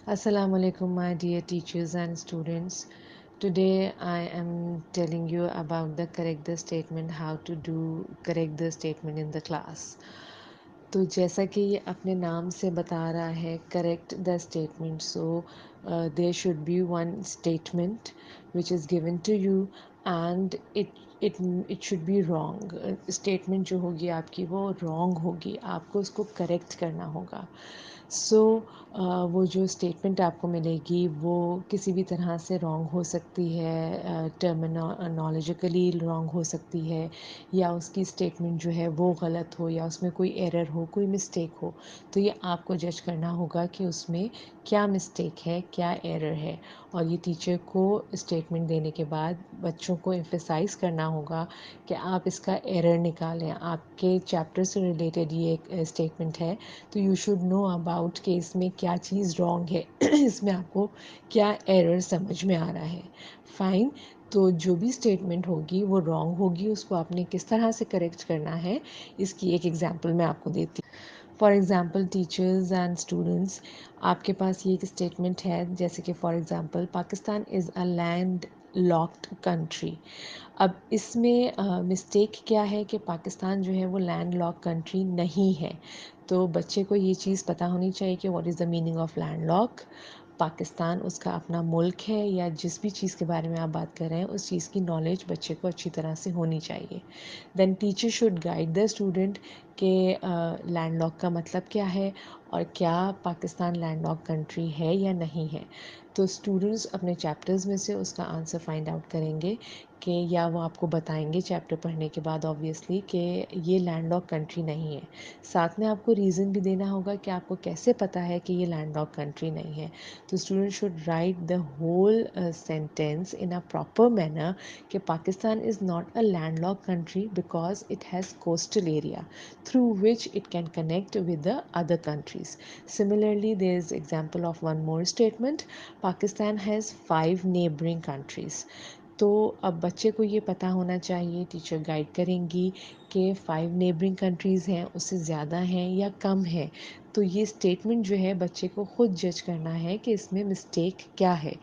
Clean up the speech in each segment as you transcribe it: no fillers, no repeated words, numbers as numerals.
Assalamu alaikum, my dear teachers and students. Today I am telling you about the correct the statement, how to do correct the statement in the class. तो जैसा कि ये अपने नाम से बता रहा है correct the statement so there should be one statement which is given to you and it should be wrong statement जो होगी आपकी वो रॉन्ग होगी आपको उसको करेक्ट करना होगा सो वो जो स्टेटमेंट आपको मिलेगी वो किसी भी तरह से रॉन्ग हो सकती है टर्मिनोलॉजिकली रॉन्ग हो सकती है या उसकी स्टेटमेंट जो है वो गलत हो या उसमें कोई एरर हो कोई मिस्टेक हो तो ये आपको जज करना होगा कि उसमें क्या मिस्टेक है क्या एरर है और ये टीचर को स्टेटमेंट देने के बाद बच्चों को एम्फेसाइज करना होगा कि आप इसका एरर निकालें आपके चैप्टर से रिलेटेड ये एक स्टेटमेंट है तो यू शुड नो अबाउट कि इसमें क्या चीज़ रॉन्ग है इसमें आपको क्या एरर समझ में आ रहा है फाइन तो जो भी स्टेटमेंट होगी वो रॉन्ग होगी उसको आपने किस तरह से करेक्ट करना है इसकी एक एग्जांपल मैं आपको देती हूँ for example teachers and students आपके पास ये एक स्टेटमेंट है जैसे कि for example Pakistan is a land locked country अब इसमें मिस्टेक क्या है कि पाकिस्तान जो है वो लैंड लॉक कंट्री नहीं है तो बच्चे को ये चीज़ पता होनी चाहिए कि what is the meaning of land lock Pakistan उसका अपना मुल्क है या जिस भी चीज़ के बारे में आप बात कर रहे हैं उस चीज़ की नॉलेज बच्चे को अच्छी तरह से होनी चाहिए then teacher should guide the student के लैंड लॉक का मतलब क्या है और क्या पाकिस्तान लैंड लॉक कंट्री है या नहीं है तो स्टूडेंट्स अपने चैप्टर्स में से उसका आंसर फाइंड आउट करेंगे कि या वो आपको बताएंगे चैप्टर पढ़ने के बाद ऑब्वियसली कि ये लैंड लॉक कंट्री नहीं है साथ में आपको रीज़न भी देना होगा कि आपको कैसे पता है कि ये लैंड लॉक कंट्री नहीं है तो student should write the whole sentence in a proper manner कि Pakistan is not a land lock country because it has coastal area through which it can connect with the other countries. Similarly, there is example of one more statement. Pakistan has 5 neighboring countries. तो अब बच्चे को ये पता होना चाहिए teacher guide करेंगी कि 5 नेबरिंग कंट्रीज़ हैं उससे ज़्यादा हैं या कम है तो ये स्टेटमेंट जो है बच्चे को ख़ुद जज करना है कि इसमें मिस्टेक क्या है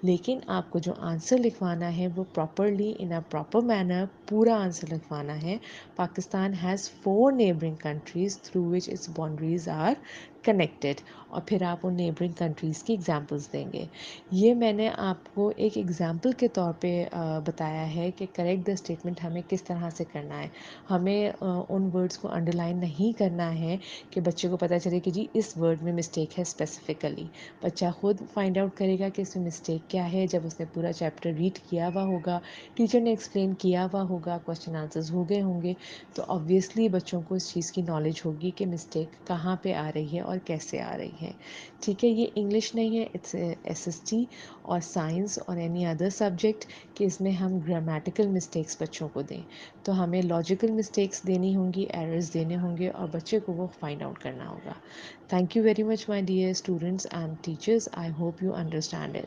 लेकिन आपको जो आंसर लिखवाना है वो properly in a proper manner पूरा आंसर लिखवाना है Pakistan has 4 neighbouring countries through which its boundaries are connected और फिर आप उन नेबरिंग कंट्रीज़ की एग्जांपल्स देंगे ये मैंने आपको एक एग्जांपल के तौर पे बताया है कि करेक्ट द स्टेटमेंट हमें किस तरह से करना है हमें उन वर्ड्स को अंडरलाइन नहीं करना है कि बच्चे को पता चले कि जी इस वर्ड में मिस्टेक है स्पेसिफिकली बच्चा खुद फाइंड आउट करेगा कि इसमें मिस्टेक क्या है जब उसने पूरा चैप्टर रीड किया हुआ होगा टीचर ने एक्सप्लेन किया हुआ होगा क्वेश्चन आंसर्स हो गए होंगे तो ऑब्वियसली बच्चों को इस चीज़ की नॉलेज होगी कि मिस्टेक कहाँ पे आ रही है और कैसे आ रही है ठीक है ये इंग्लिश नहीं है इट्स एसएसटी और साइंस और एनी अदर सब्जेक्ट कि इसमें हम ग्रामेटिकल मिस्टेक्स बच्चों को दें तो हमें लॉजिकल मिस्टेक्स देनी होंगी एरर्स देने होंगे और बच्चे को वो फाइंड आउट करना होगा thank you very much my dear students and teachers I hope you understand it